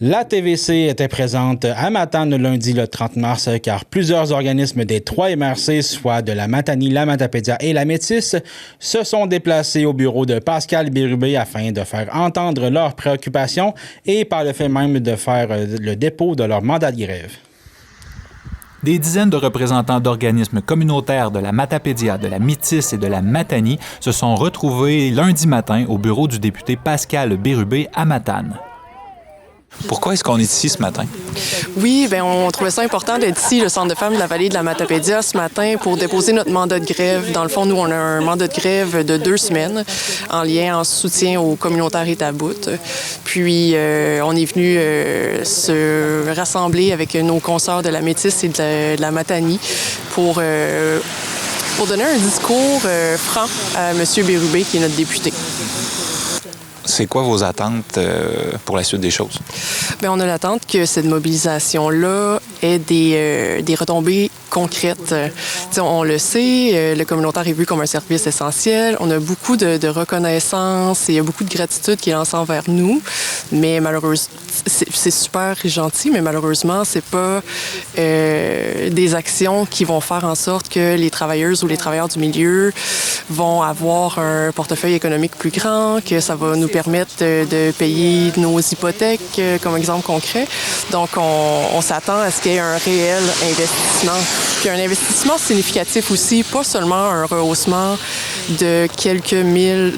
La TVC était présente à Matane lundi le 30 mars car plusieurs organismes des 3 MRC, soit de la Matanie, la Matapédia et la Métis, se sont déplacés au bureau de Pascal Bérubé afin de faire entendre leurs préoccupations et par le fait même de faire le dépôt de leur mandat de grève. Des dizaines de représentants d'organismes communautaires de la Matapédia, de la Métis et de la Matanie se sont retrouvés lundi matin au bureau du député Pascal Bérubé à Matane. Pourquoi est-ce qu'on est ici ce matin? Oui, bien, on trouvait ça important d'être ici, le Centre de femmes de la vallée de la Matapédia, ce matin pour déposer notre mandat de grève. Dans le fond, nous, on a un mandat de grève de 2 semaines en lien, en soutien aux communautaires et à bout. Puis, on est venu se rassembler avec nos consoeurs de la Métis et de la Matanie pour donner un discours franc à M. Bérubé, qui est notre député. C'est quoi vos attentes pour la suite des choses? Bien, on a l'attente que cette mobilisation-là ait des retombées concrètes. On le sait, le communautaire est vu comme un service essentiel. On a beaucoup de reconnaissance et il y a beaucoup de gratitude qui est lancée envers nous. Mais malheureusement, c'est super gentil, mais malheureusement, c'est pas des actions qui vont faire en sorte que les travailleuses ou les travailleurs du milieu vont avoir un portefeuille économique plus grand, que ça va nous permettre de payer nos hypothèques, comme exemple concret. Donc, on s'attend à ce qu'il y ait un réel investissement. Puis un investissement significatif aussi, pas seulement un rehaussement de quelques $1000.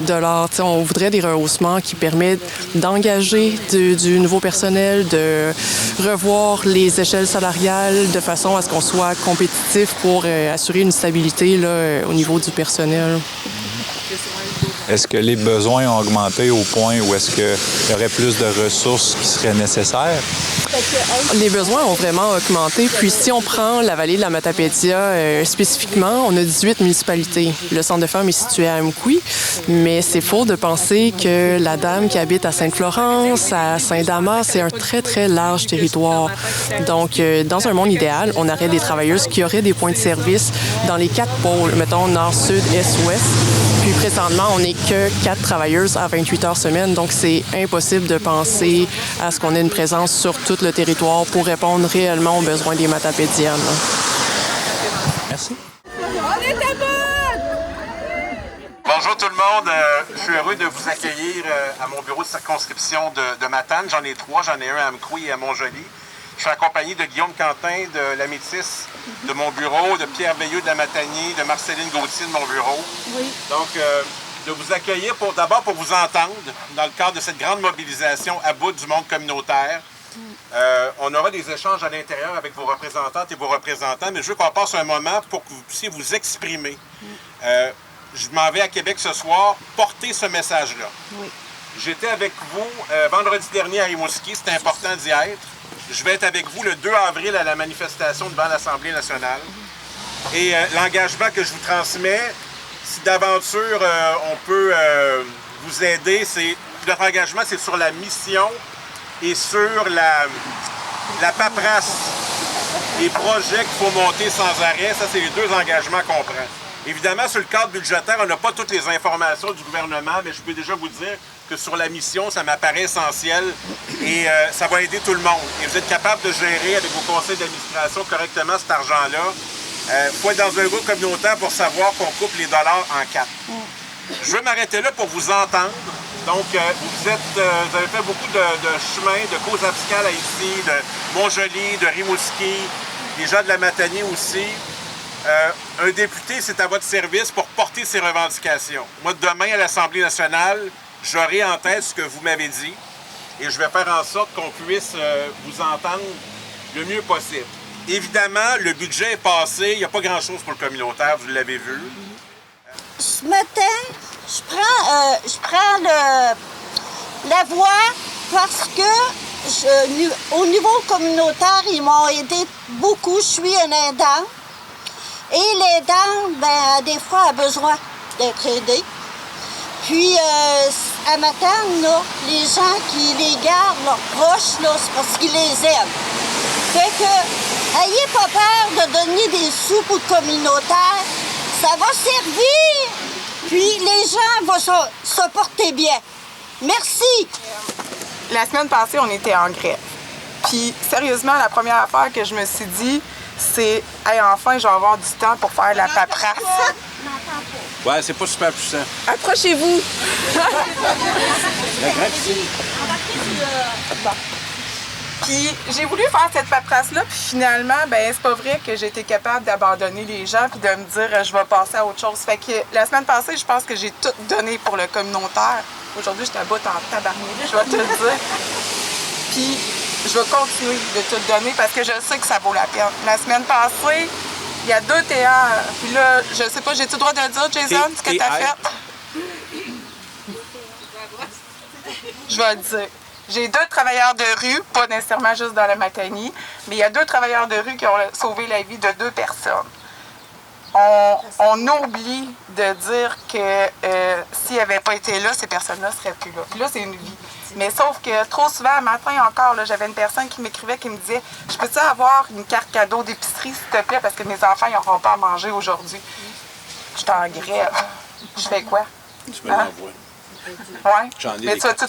T'sais, on voudrait des rehaussements qui permettent d'engager du nouveau personnel, de revoir les échelles salariales de façon à ce qu'on soit compétitif pour assurer une stabilité là, au niveau du personnel. Est-ce que les besoins ont augmenté au point où est-ce qu'il y aurait plus de ressources qui seraient nécessaires? Les besoins ont vraiment augmenté. Puis si on prend la vallée de la Matapédia spécifiquement, on a 18 municipalités. Le centre de femmes est situé à Amkoui, mais c'est faux de penser que la dame qui habite à Sainte-Florence, à Saint-Damas, c'est un très, très large territoire. Donc, dans un monde idéal, on aurait des travailleuses qui auraient des points de service dans les 4 pôles, mettons nord, sud, est, ouest. Puis présentement, on n'est que 4 travailleuses à 28 heures semaine, donc c'est impossible de penser à ce qu'on ait une présence sur tout le territoire pour répondre réellement aux besoins des Matapédiennes. Merci. On est à bout! Bonjour tout le monde, je suis heureux de vous accueillir à mon bureau de circonscription de Matane. J'en ai 3, j'en ai un à Amkoui et à Montjoly. Je suis accompagné de Guillaume Quentin de la Métis, de mon bureau, de Pierre Veilleux de la Matanie, de Marceline Gauthier de mon bureau. Oui. Donc, de vous accueillir d'abord pour vous entendre dans le cadre de cette grande mobilisation à bout du monde communautaire. On aura des échanges à l'intérieur avec vos représentantes et vos représentants, mais je veux qu'on passe un moment pour que vous puissiez vous exprimer. Je m'en vais à Québec ce soir, porter ce message-là. Oui. J'étais avec vous vendredi dernier à Rimouski, c'était important d'y être. Je vais être avec vous le 2 avril à la manifestation devant l'Assemblée nationale. Et l'engagement que je vous transmets, si d'aventure on peut vous aider, notre engagement, c'est sur la mission et sur la paperasse, les projets qu'il faut monter sans arrêt. Ça, c'est les 2 engagements qu'on prend. Évidemment, sur le cadre budgétaire, on n'a pas toutes les informations du gouvernement, mais je peux déjà vous dire que sur la mission, ça m'apparaît essentiel et ça va aider tout le monde. Et vous êtes capable de gérer avec vos conseils d'administration correctement cet argent-là. Il faut être dans un groupe communautaire pour savoir qu'on coupe les dollars en 4. Je veux m'arrêter là pour vous entendre. Donc, vous avez fait beaucoup de chemin, de causes abscales à ici, de Montjoly, de Rimouski, des gens de la Matanie aussi. Un député, c'est à votre service pour porter ses revendications. Moi, demain, à l'Assemblée nationale, j'aurai en tête ce que vous m'avez dit et je vais faire en sorte qu'on puisse vous entendre le mieux possible. Évidemment, le budget est passé, il n'y a pas grand-chose pour le communautaire, vous l'avez vu. Ce matin, je prends la voix parce que au niveau communautaire, ils m'ont aidé beaucoup. Je suis une aidante. Et l'aidante, ben, des fois, a besoin d'être aidée. Puis, à Matane, là, les gens qui les gardent, leurs proches, là, c'est parce qu'ils les aiment. Fait que, ayez pas peur de donner des sous pour le communautaire. Ça va servir. Puis, les gens vont se porter bien. Merci. La semaine passée, on était en grève. Puis, sérieusement, la première affaire que je me suis dit, c'est « Hey, enfin, je vais avoir du temps pour faire la paperasse. » Ouais, c'est pas super puissant. Approchez-vous! La grappe ici. Puis j'ai voulu faire cette paperasse-là, puis finalement, ben c'est pas vrai que j'ai été capable d'abandonner les gens puis de me dire je vais passer à autre chose. Fait que la semaine passée, je pense que j'ai tout donné pour le communautaire. Aujourd'hui, je t'aboute en tabarnak, je vais te le dire. Puis je vais continuer de tout donner parce que je sais que ça vaut la peine. La semaine passée, il y a 2 théâtres. Puis là, je sais pas, j'ai-tu le droit de le dire, Jason, ce que t'as fait? Je vais le dire. J'ai 2 travailleurs de rue, pas nécessairement juste dans la Matanie, mais il y a 2 travailleurs de rue qui ont sauvé la vie de 2 personnes. On oublie de dire que s'ils n'avaient pas été là, ces personnes-là ne seraient plus là. Puis là, c'est une vie. Mais sauf que trop souvent, un matin encore, j'avais une personne qui m'écrivait, qui me disait « Je peux-tu avoir une carte cadeau d'épicerie, s'il te plaît, parce que mes enfants n'auront pas à manger aujourd'hui. » Je suis en grève. Je fais quoi? Tu me l'envoies. Oui. Mais tu vas-tu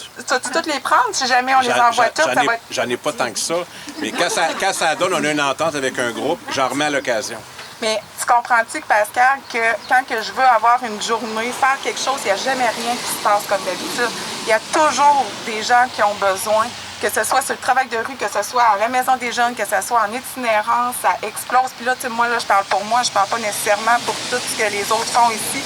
toutes les prendre si jamais on les envoie toutes? J'en ai pas tant que ça. Mais quand ça donne, on a une entente avec un groupe, j'en remets à l'occasion. Mais tu comprends-tu, Pascal, que quand que je veux avoir une journée, faire quelque chose, il n'y a jamais rien qui se passe comme d'habitude. Il y a toujours des gens qui ont besoin, que ce soit sur le travail de rue, que ce soit à la maison des jeunes, que ce soit en itinérance, ça explose. Puis là, tu sais, moi, je parle pour moi, je parle pas nécessairement pour tout ce que les autres font ici.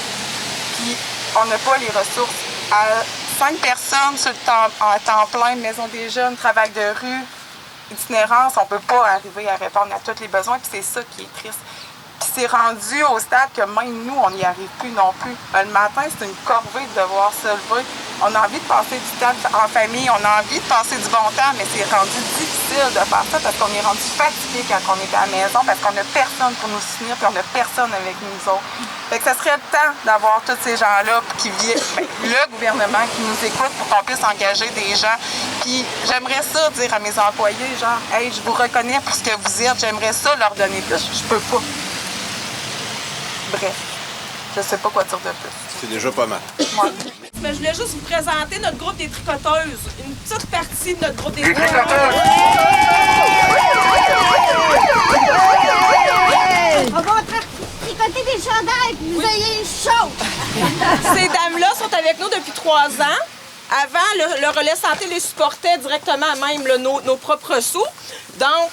Puis on n'a pas les ressources. À 5 personnes sur en temps plein, maison des jeunes, travail de rue, itinérance, on ne peut pas arriver à répondre à tous les besoins, puis c'est ça qui est triste. Puis c'est rendu au stade que même nous, on n'y arrive plus non plus. Le matin, c'est une corvée de devoir se lever. On a envie de passer du temps en famille, on a envie de passer du bon temps, mais c'est rendu difficile de faire ça parce qu'on est rendu fatigué quand on est à la maison, parce qu'on n'a personne pour nous soutenir, puis on n'a personne avec nous autres. Fait que ça serait le temps d'avoir tous ces gens-là qui viennent, le gouvernement qui nous écoute pour qu'on puisse engager des gens. Puis j'aimerais ça dire à mes employés, genre, hey, je vous reconnais pour ce que vous êtes, j'aimerais ça leur donner plus, je peux pas. Bref, je sais pas quoi dire de plus. C'est déjà pas mal. Ouais. Mais je voulais juste vous présenter notre groupe des tricoteuses. Une petite partie de notre groupe des tricoteuses. On va tricoter des chandails puis vous ayez chaud. Ces dames-là sont avec nous depuis 3 ans. Avant, le relais santé les supportait directement même nos propres sous. Donc,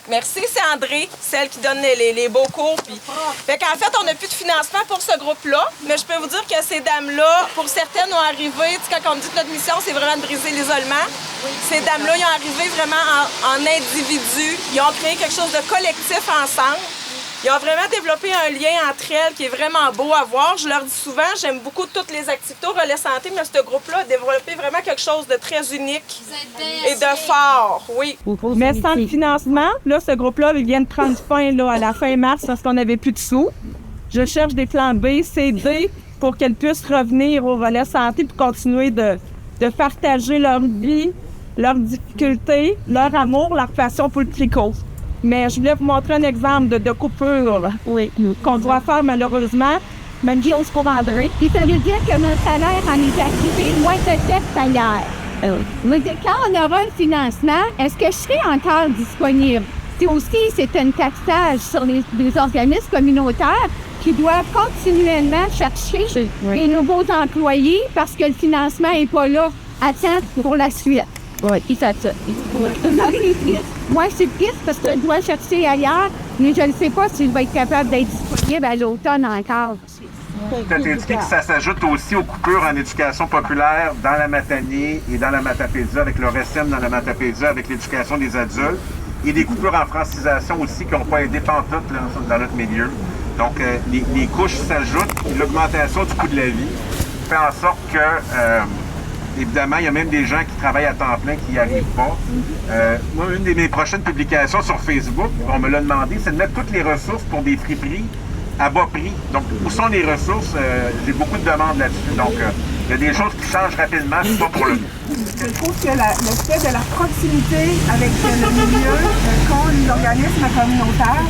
merci, c'est André, celle qui donne les beaux cours. Fait qu'en fait, on n'a plus de financement pour ce groupe-là, mais je peux vous dire que ces dames-là, pour certaines, ont arrivé, quand on dit que notre mission, c'est vraiment de briser l'isolement, ces dames-là, ils ont arrivé vraiment en individus. Ils ont créé quelque chose de collectif ensemble. Ils ont vraiment développé un lien entre elles qui est vraiment beau à voir. Je leur dis souvent, j'aime beaucoup toutes les activités au relais santé, mais ce groupe-là a développé vraiment quelque chose de très unique et de fort, oui. Mais sans le financement, là, ce groupe-là, il vient de prendre fin là, à la fin mars parce qu'on n'avait plus de sous. Je cherche des plans B, C, D pour qu'elles puissent revenir au relais santé pour continuer de partager leur vie, leurs difficultés, leur amour, leur passion pour le tricot. Mais je voulais vous montrer un exemple de coupure qu'on doit faire malheureusement. Même chose pour André. Et ça veut dire que notre salaire en est activé moins de 7 salaires. Mais quand on aura le financement, est-ce que je serai encore disponible? C'est aussi, c'est un taxage sur les organismes communautaires qui doivent continuellement chercher des nouveaux employés parce que le financement n'est pas là à temps pour la suite. Oui, c'est ça. Moi, c'est triste parce que je dois chercher ailleurs, mais je ne sais pas si je vais être capable d'être disponible à l'automne encore. Tu as indiqué que ça s'ajoute aussi aux coupures en éducation populaire dans la Matanie et dans la Matapédia, avec le RSM dans la Matapédia, avec l'éducation des adultes, et des coupures en francisation aussi qui n'ont pas aidé pantoute là, dans notre milieu. Donc, les couches s'ajoutent, et l'augmentation du coût de la vie fait en sorte que... évidemment, il y a même des gens qui travaillent à temps plein qui n'y arrivent pas. Moi, une de mes prochaines publications sur Facebook, on me l'a demandé, c'est de mettre toutes les ressources pour des friperies à bas prix. Donc, où sont les ressources? J'ai beaucoup de demandes là-dessus. Donc, il y a des choses qui changent rapidement, c'est pas pour le tout. Je trouve que le fait de la proximité avec le milieu qu'ont les organismes communautaires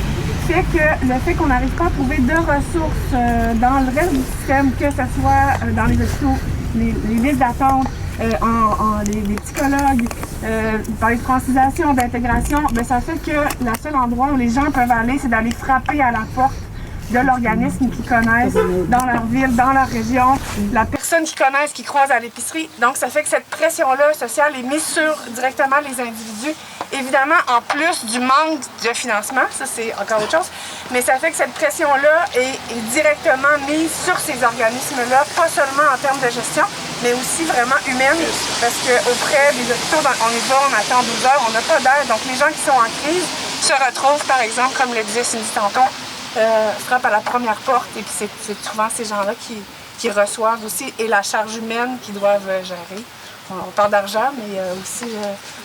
fait que le fait qu'on n'arrive pas à trouver de ressources dans le reste du système, que ce soit dans les hôpitaux, les listes d'attente, les psychologues, parler de francisation, d'intégration, ben ça fait que le seul endroit où les gens peuvent aller, c'est d'aller frapper à la porte de l'organisme qu'ils connaissent dans leur ville, dans leur région, la personne qu'ils connaissent, qu'ils croisent à l'épicerie. Donc, ça fait que cette pression-là sociale est mise sur directement les individus. Évidemment, en plus du manque de financement, ça c'est encore autre chose, mais ça fait que cette pression-là est directement mise sur ces organismes-là, pas seulement en termes de gestion, mais aussi vraiment humaine, parce qu'auprès des hôpitaux, on y va, on attend 12 heures, on n'a pas d'aide. Donc, les gens qui sont en crise se retrouvent, par exemple, comme le disait Cindy tantôt, frappent à la première porte, et puis c'est souvent ces gens-là qui reçoivent aussi, et la charge humaine qu'ils doivent gérer. On parle d'argent, mais aussi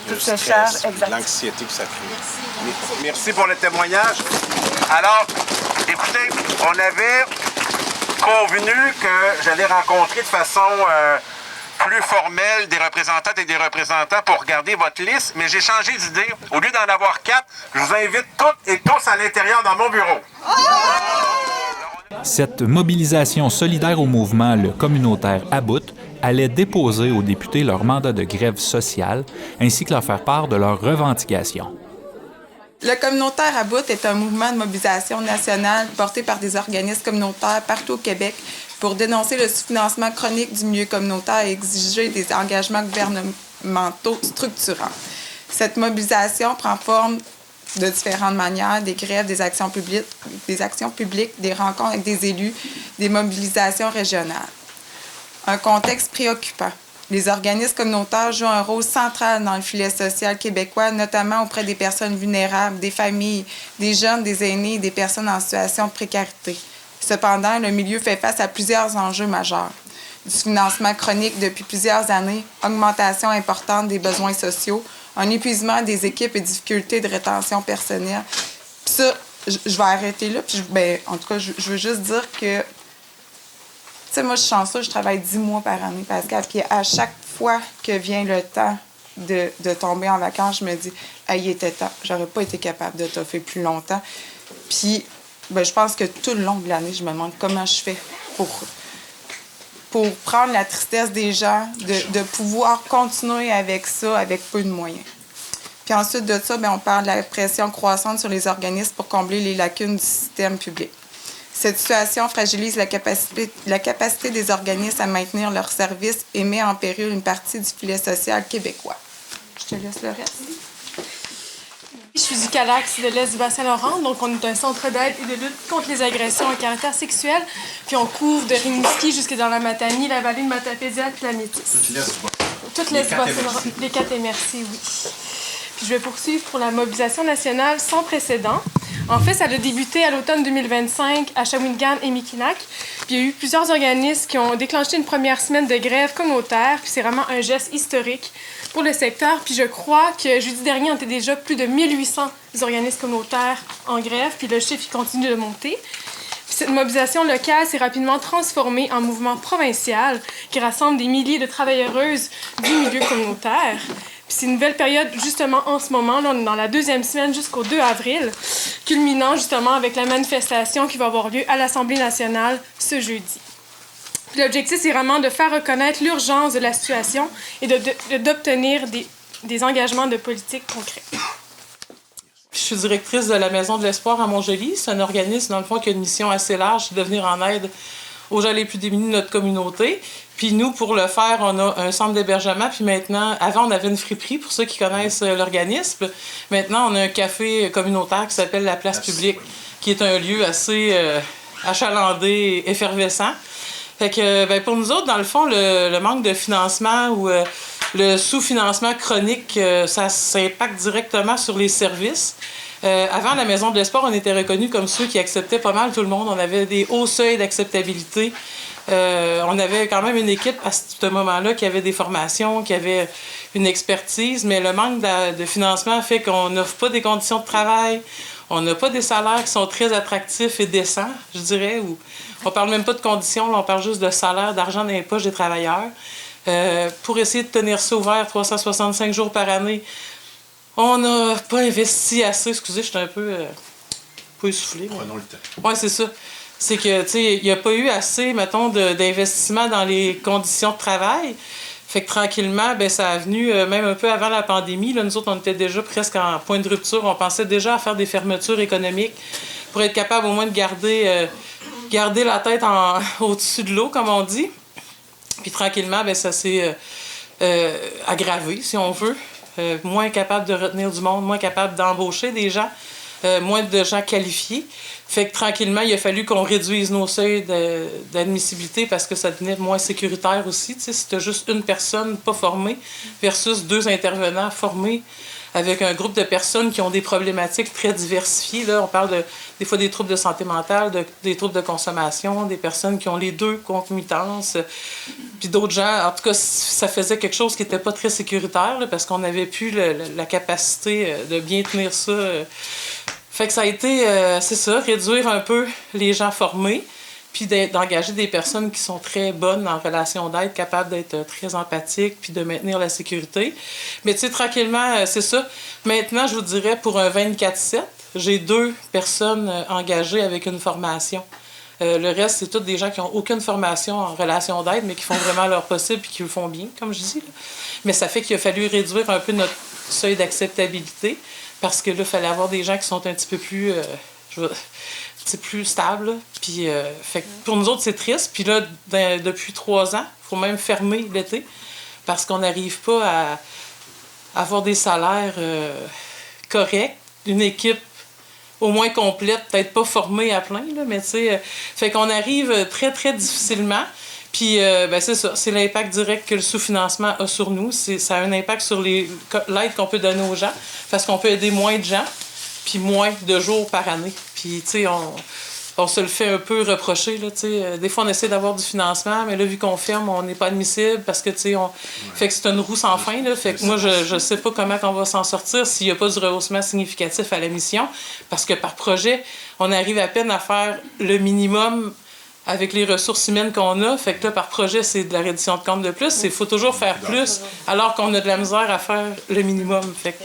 toute cette charge. Exact. L'anxiété que ça crée. Merci pour le témoignage. Alors, écoutez, on avait convenu que j'allais rencontrer de façon plus formelle des représentantes et des représentants pour regarder votre liste, mais j'ai changé d'idée. Au lieu d'en avoir 4, je vous invite toutes et tous à l'intérieur dans mon bureau. Cette mobilisation solidaire au mouvement Le Communautaire à bout allait déposer aux députés leur mandat de grève sociale ainsi que leur faire part de leurs revendications. Le Communautaire à bout est un mouvement de mobilisation nationale porté par des organismes communautaires partout au Québec pour dénoncer le sous-financement chronique du milieu communautaire et exiger des engagements gouvernementaux structurants. Cette mobilisation prend forme de différentes manières, des grèves, des actions publiques, des rencontres avec des élus, des mobilisations régionales. Un contexte préoccupant. Les organismes communautaires jouent un rôle central dans le filet social québécois, notamment auprès des personnes vulnérables, des familles, des jeunes, des aînés et des personnes en situation de précarité. Cependant, le milieu fait face à plusieurs enjeux majeurs. Du financement chronique depuis plusieurs années, augmentation importante des besoins sociaux, un épuisement des équipes et difficultés de rétention personnelle. Puis ça, je vais arrêter là. Puis en tout cas, je veux juste dire que, tu sais, moi, je suis chanceuse, je travaille 10 mois par année, Pascal. Puis à chaque fois que vient le temps de tomber en vacances, je me dis, il était temps. J'aurais pas été capable de toffer plus longtemps. Puis, je pense que tout le long de l'année, je me demande comment je fais pour prendre la tristesse des gens, de pouvoir continuer avec ça, avec peu de moyens. Puis ensuite de ça, on parle de la pression croissante sur les organismes pour combler les lacunes du système public. Cette situation fragilise la capacité des organismes à maintenir leurs services et met en péril une partie du filet social québécois. Je te laisse le reste. Je suis du CALAX de l'Est du Bas-Saint-Laurent, donc on est un centre d'aide et de lutte contre les agressions à caractère sexuel, puis on couvre de Rimouski jusque dans la Matanie, la vallée de Matapédia puis la Métis. Toute l'Est du Bas-Saint-Laurent. Les 4 MRC, oui. Puis je vais poursuivre pour la mobilisation nationale sans précédent. En fait, ça a débuté à l'automne 2025 à Shawinigan et Mikinak. Puis il y a eu plusieurs organismes qui ont déclenché une première semaine de grève communautaire, puis c'est vraiment un geste historique pour le secteur. Puis je crois que jeudi dernier, on était déjà plus de 1800 organismes communautaires en grève, puis le chiffre il continue de monter. Puis cette mobilisation locale s'est rapidement transformée en mouvement provincial qui rassemble des milliers de travailleuses du milieu communautaire. Puis c'est une nouvelle période, justement, en ce moment. Là, on est dans la 2e semaine jusqu'au 2 avril, culminant justement avec la manifestation qui va avoir lieu à l'Assemblée nationale ce jeudi. Puis l'objectif, c'est vraiment de faire reconnaître l'urgence de la situation et d'obtenir des engagements de politique concrets. Je suis directrice de la Maison de l'Espoir à Montjoly. C'est un organisme, dans le fond, qui a une mission assez large, de venir en aide aux gens les plus démunis de notre communauté. Puis nous, pour le faire, on a un centre d'hébergement. Puis maintenant, avant, on avait une friperie, pour ceux qui connaissent l'organisme. Maintenant, on a un café communautaire qui s'appelle La Place Publique, qui est un lieu assez achalandé, effervescent. Fait que, pour nous autres, dans le fond, le manque de financement ou le sous-financement chronique, ça s'impacte directement sur les services. Avant, la Maison de l'Espoir, on était reconnus comme ceux qui acceptaient pas mal tout le monde. On avait des hauts seuils d'acceptabilité. On avait quand même une équipe à ce moment-là qui avait des formations, qui avait une expertise, mais le manque de financement fait qu'on n'offre pas des conditions de travail, on n'a pas des salaires qui sont très attractifs et décents, je dirais. Ou on parle même pas de conditions, là, on parle juste de salaire, d'argent dans les poches des travailleurs. Pour essayer de tenir ça ouvert 365 jours par année, on n'a pas investi assez. Excusez, je suis un peu essoufflée. Prenons le temps. Oui, c'est ça. C'est que, tu sais, il n'y a pas eu assez, mettons, d'investissement dans les conditions de travail. Fait que tranquillement, ben ça a venu, même un peu avant la pandémie, là, nous autres, on était déjà presque en point de rupture. On pensait déjà à faire des fermetures économiques pour être capable au moins de garder la tête au-dessus de l'eau, comme on dit. Puis tranquillement, ben ça s'est aggravé, si on veut. Moins capable de retenir du monde, moins capable d'embaucher des gens, moins de gens qualifiés. Fait que tranquillement, il a fallu qu'on réduise nos seuils d'admissibilité parce que ça devenait moins sécuritaire aussi. Tu sais, si tu as juste une personne pas formée versus 2 intervenants formés avec un groupe de personnes qui ont des problématiques très diversifiées. Là, on parle des fois des troubles de santé mentale, des troubles de consommation, des personnes qui ont les 2 concomitances, puis d'autres gens. En tout cas, ça faisait quelque chose qui n'était pas très sécuritaire là, parce qu'on n'avait plus la capacité de bien tenir ça. Fait que ça a été, c'est ça, réduire un peu les gens formés, puis d'engager des personnes qui sont très bonnes en relation d'aide, capables d'être très empathiques, puis de maintenir la sécurité. Mais tu sais, tranquillement, c'est ça. Maintenant, je vous dirais, pour un 24/7, j'ai 2 personnes engagées avec une formation. Le reste, c'est tous des gens qui n'ont aucune formation en relation d'aide, mais qui font vraiment leur possible et qui le font bien, comme je dis. Là. Mais ça fait qu'il a fallu réduire un peu notre seuil d'acceptabilité, parce que là, il fallait avoir des gens qui sont un petit peu plus... c'est plus stable. Puis, fait que pour nous autres, c'est triste. Puis là, depuis 3 ans, il faut même fermer l'été parce qu'on n'arrive pas à avoir des salaires corrects. Une équipe au moins complète, peut-être pas formée à plein, là, mais tu sais, fait qu'on arrive très, très difficilement. Puis, ben c'est ça, c'est l'impact direct que le sous-financement a sur nous. Ça a un impact sur l'aide qu'on peut donner aux gens parce qu'on peut aider moins de gens puis moins de jours par année. Puis, tu sais, on se le fait un peu reprocher, là, tu sais. Des fois, on essaie d'avoir du financement, mais là, vu qu'on ferme, on n'est pas admissible parce que, tu sais, fait que c'est une roue sans fin, là. Fait que moi, je sais pas comment on va s'en sortir s'il n'y a pas du rehaussement significatif à la mission parce que par projet, on arrive à peine à faire le minimum avec les ressources humaines qu'on a. Fait que là, par projet, c'est de la reddition de compte de plus. Il faut toujours faire plus alors qu'on a de la misère à faire le minimum. Fait que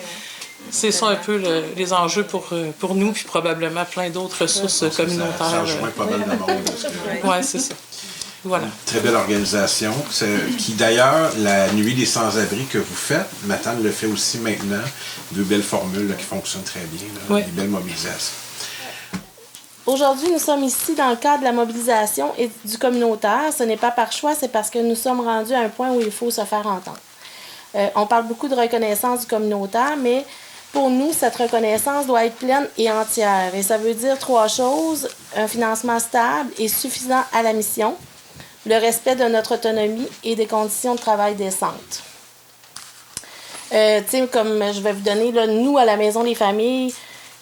c'est ça un peu les enjeux pour nous, puis probablement plein d'autres ressources communautaires. Ça rejoint pas mal de monde. Oui, c'est ça. Voilà. Très belle organisation, qui d'ailleurs, la nuit des sans-abri que vous faites, Matane le fait aussi maintenant, 2 belles formules là, qui fonctionnent très bien, là, des belles mobilisations. Aujourd'hui, nous sommes ici dans le cadre de la mobilisation et du communautaire. Ce n'est pas par choix, c'est parce que nous sommes rendus à un point où il faut se faire entendre. On parle beaucoup de reconnaissance du communautaire, mais pour nous, cette reconnaissance doit être pleine et entière. Et ça veut dire 3 choses. Un financement stable et suffisant à la mission, le respect de notre autonomie et des conditions de travail décentes. Tu sais, comme je vais vous donner, là, nous, à la Maison des familles,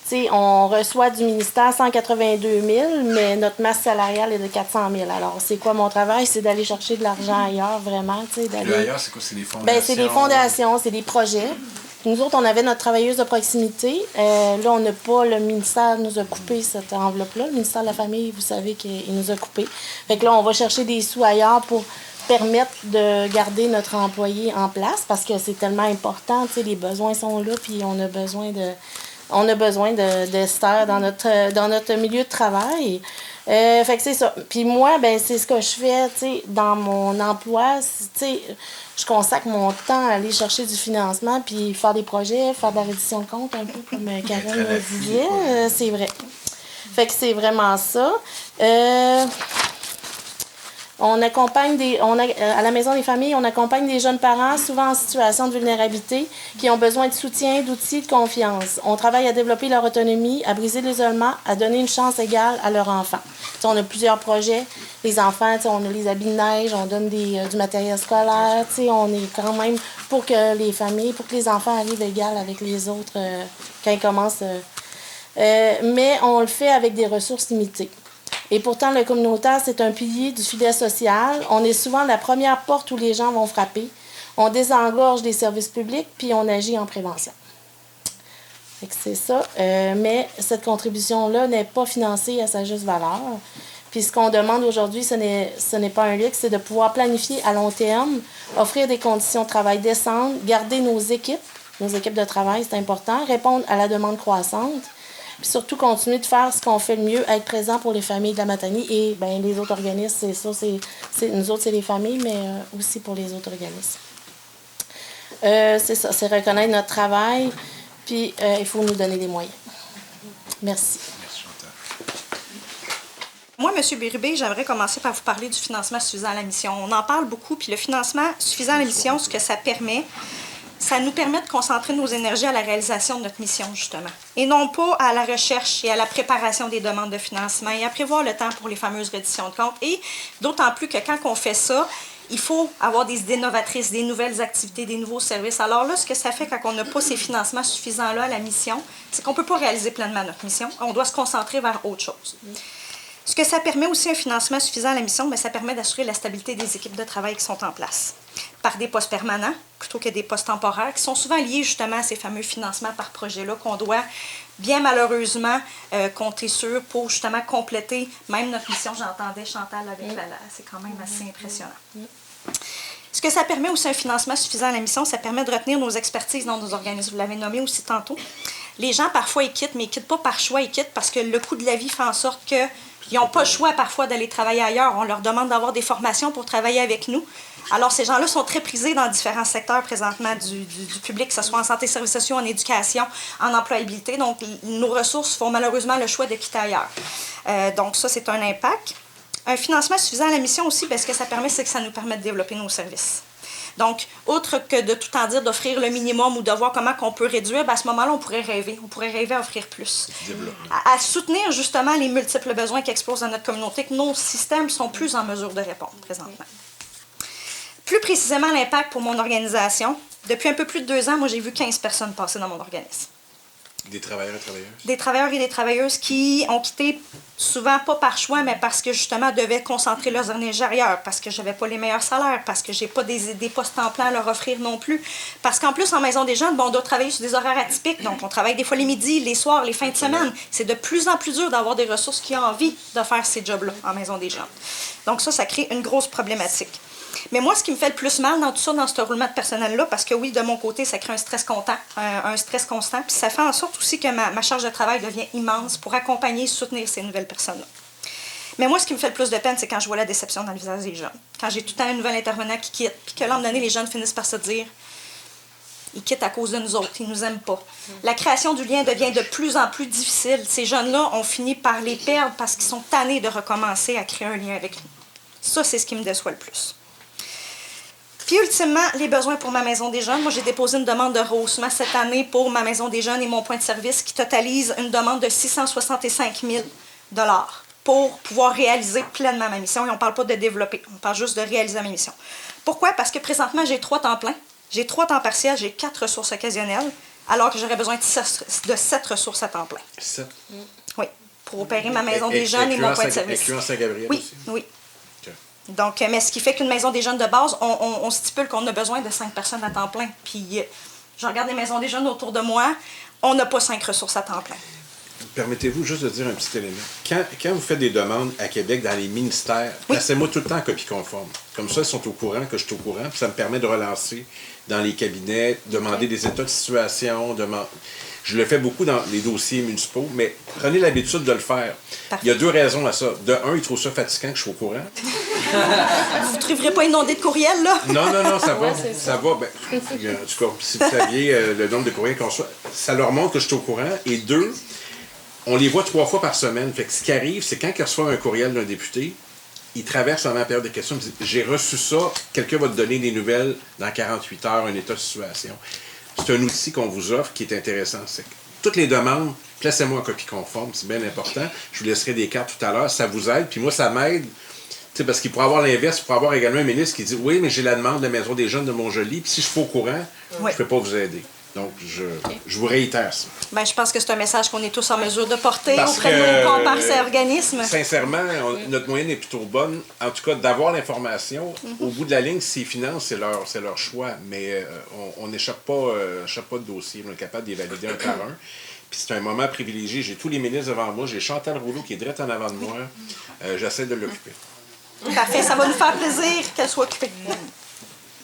tu sais, on reçoit du ministère 182 000, mais notre masse salariale est de 400 000. Alors, c'est quoi mon travail? C'est d'aller chercher de l'argent ailleurs, vraiment. Tu sais, d'aller... Ailleurs, c'est quoi? C'est des fondations? Ben, c'est des fondations, c'est des projets. Nous autres, on avait notre travailleuse de proximité. Là, on n'a pas, le ministère nous a coupé cette enveloppe-là. Le ministère de la Famille, vous savez qu'il nous a coupé. Fait que là, on va chercher des sous ailleurs pour permettre de garder notre employé en place parce que c'est tellement important. Tu sais, les besoins sont là, puis on a besoin d'Esther dans notre milieu de travail. Fait que c'est ça. Puis moi, ben c'est ce que je fais, tu sais, dans mon emploi. Tu sais, je consacre mon temps à aller chercher du financement puis faire des projets, faire de la reddition de compte, un peu comme Karine le disait. C'est vrai. Fait que c'est vraiment ça. On accompagne à la Maison des familles, on accompagne des jeunes parents, souvent en situation de vulnérabilité, qui ont besoin de soutien, d'outils, de confiance. On travaille à développer leur autonomie, à briser l'isolement, à donner une chance égale à leurs enfants. T'sais, on a plusieurs projets. Les enfants, on a les habits de neige, on donne du matériel scolaire. On est quand même pour que les familles, pour que les enfants arrivent égales avec les autres quand ils commencent. Mais on le fait avec des ressources limitées. Et pourtant, le communautaire, c'est un pilier du filet social. On est souvent la première porte où les gens vont frapper. On désengorge des services publics, puis on agit en prévention. Fait que c'est ça. Mais cette contribution-là n'est pas financée à sa juste valeur. Puis ce qu'on demande aujourd'hui, ce n'est pas un luxe, c'est de pouvoir planifier à long terme, offrir des conditions de travail décentes, garder nos équipes de travail, c'est important, répondre à la demande croissante. puis surtout continuer de faire ce qu'on fait le mieux, être présent pour les familles de la Matanie et bien, les autres organismes, c'est ça, nous autres, c'est les familles, mais aussi pour les autres organismes. C'est ça, c'est reconnaître notre travail, puis il faut nous donner des moyens. Merci. Moi, M. Bérubé, j'aimerais commencer par vous parler du financement suffisant à la mission. On en parle beaucoup, puis le financement suffisant à la mission, ce que ça permet, ça nous permet de concentrer nos énergies à la réalisation de notre mission, justement. Et non pas à la recherche et à la préparation des demandes de financement et à prévoir le temps pour les fameuses redditions de comptes. Et d'autant plus que quand on fait ça, il faut avoir des idées novatrices, des nouvelles activités, des nouveaux services. Alors là, ce que ça fait quand on n'a pas ces financements suffisants-là à la mission, c'est qu'on ne peut pas réaliser pleinement notre mission. On doit se concentrer vers autre chose. Ce que ça permet aussi, un financement suffisant à la mission, bien, ça permet d'assurer la stabilité des équipes de travail qui sont en place par des postes permanents plutôt que des postes temporaires qui sont souvent liés justement à ces fameux financements par projet-là qu'on doit bien malheureusement compter sur pour justement compléter même notre mission. J'entendais Chantal avec c'est quand même assez impressionnant. Ce que ça permet aussi, un financement suffisant à la mission, ça permet de retenir nos expertises dans nos organismes. Vous l'avez nommé aussi tantôt. Les gens, parfois, ils quittent, mais ils ne quittent pas par choix, ils quittent parce que le coût de la vie fait en sorte qu'ils n'ont pas le choix, parfois, d'aller travailler ailleurs. On leur demande d'avoir des formations pour travailler avec nous. Alors, ces gens-là sont très prisés dans différents secteurs présentement du public, que ce soit en santé, services sociaux, en éducation, en employabilité. Donc, nos ressources font malheureusement le choix de quitter ailleurs. Donc, ça, c'est un impact. Un financement suffisant à la mission aussi, bien, ce que ça permet, c'est que ça nous permet de développer nos services. Donc, outre que de tout en dire d'offrir le minimum ou de voir comment on peut réduire, bien, à ce moment-là, on pourrait rêver. On pourrait rêver à offrir plus. À soutenir justement les multiples besoins qui explosent dans notre communauté, que nos systèmes sont plus en mesure de répondre présentement. Plus précisément, l'impact pour mon organisation. Depuis un peu plus de 2 ans, moi, j'ai vu 15 personnes passer dans mon organisme. Des travailleurs et travailleuses? Des travailleurs et des travailleuses qui ont quitté, souvent pas par choix, mais parce que justement devaient concentrer leurs énergies ailleurs, parce que je n'avais pas les meilleurs salaires, parce que je n'ai pas des postes en plan à leur offrir non plus. Parce qu'en plus, en maison des jeunes, bon, on doit travailler sur des horaires atypiques, donc on travaille des fois les midis, les soirs, les fins de semaine. C'est de plus en plus dur d'avoir des ressources qui ont envie de faire ces jobs-là en maison des jeunes. Donc ça crée une grosse problématique. Mais moi, ce qui me fait le plus mal dans tout ça, dans ce roulement de personnel-là, parce que oui, de mon côté, ça crée un stress constant, puis ça fait en sorte aussi que ma charge de travail devient immense pour accompagner et soutenir ces nouvelles personnes-là. Mais moi, ce qui me fait le plus de peine, c'est quand je vois la déception dans le visage des jeunes. Quand j'ai tout le temps un nouvel intervenant qui quitte, puis que l'an donné, les jeunes finissent par se dire ils quittent à cause de nous autres, ils nous aiment pas. La création du lien devient de plus en plus difficile. Ces jeunes-là ont fini par les perdre parce qu'ils sont tannés de recommencer à créer un lien avec nous. Ça, c'est ce qui me déçoit le plus. Puis, ultimement, les besoins pour ma maison des jeunes. Moi, j'ai déposé une demande de rehaussement cette année pour ma maison des jeunes et mon point de service qui totalise une demande de 665 000 $ pour pouvoir réaliser pleinement ma mission. Et on ne parle pas de développer, on parle juste de réaliser ma mission. Pourquoi? Parce que présentement, j'ai 3 temps pleins, j'ai 3 temps partiels, j'ai 4 ressources occasionnelles, alors que j'aurais besoin de 7 ressources à temps plein. 7? Oui, pour opérer ma maison des jeunes et mon point de service. Incluant Saint-Gabriel oui, aussi? Oui. Donc, mais ce qui fait qu'une maison des jeunes de base, on stipule qu'on a besoin de 5 personnes à temps plein. Puis, je regarde les maisons des jeunes autour de moi, on n'a pas 5 ressources à temps plein. Permettez-vous juste de dire un petit élément. Quand vous faites des demandes à Québec dans les ministères, placez-moi tout le temps en copie conforme. Comme ça, ils sont au courant que je suis au courant, puis ça me permet de relancer dans les cabinets, demander des états de situation, Je le fais beaucoup dans les dossiers municipaux, mais prenez l'habitude de le faire. Parfait. Il y a 2 raisons à ça. De un, ils trouvent ça fatigant que je suis au courant. Vous ne trouverez pas inondé de courriels, là? Non, ça va. Ça va. Ben, en tout cas, si vous saviez le nombre de courriels qu'on reçoit, ça leur montre que je suis au courant. Et 2, on les voit 3 fois par semaine. Fait que ce qui arrive, c'est quand ils reçoivent un courriel d'un député, ils traversent avant la période de questions, ils disent « J'ai reçu ça, quelqu'un va te donner des nouvelles dans 48 heures, un état de situation. » C'est un outil qu'on vous offre qui est intéressant. C'est que toutes les demandes, placez-moi en copie conforme, c'est bien important. Je vous laisserai des cartes tout à l'heure, ça vous aide. Puis moi, ça m'aide, parce qu'il pourrait avoir l'inverse, il pourrait avoir également un ministre qui dit « Oui, mais j'ai la demande de la Maison des jeunes de Montjoly, puis si je suis pas au courant, je ne peux pas vous aider. » Donc, je vous réitère ça. Bien, je pense que c'est un message qu'on est tous en mesure de porter auprès de nos compères organismes. Sincèrement, notre moyenne est plutôt bonne. En tout cas, d'avoir l'information, au bout de la ligne, s'ils financent, c'est leur choix. Mais on n'échappe pas de dossier. On est capable de les valider un par un. Puis c'est un moment privilégié. J'ai tous les ministres devant moi. J'ai Chantal Rouleau qui est direct en avant de moi. J'essaie de l'occuper. Parfait. Ça va nous faire plaisir qu'elle soit occupée.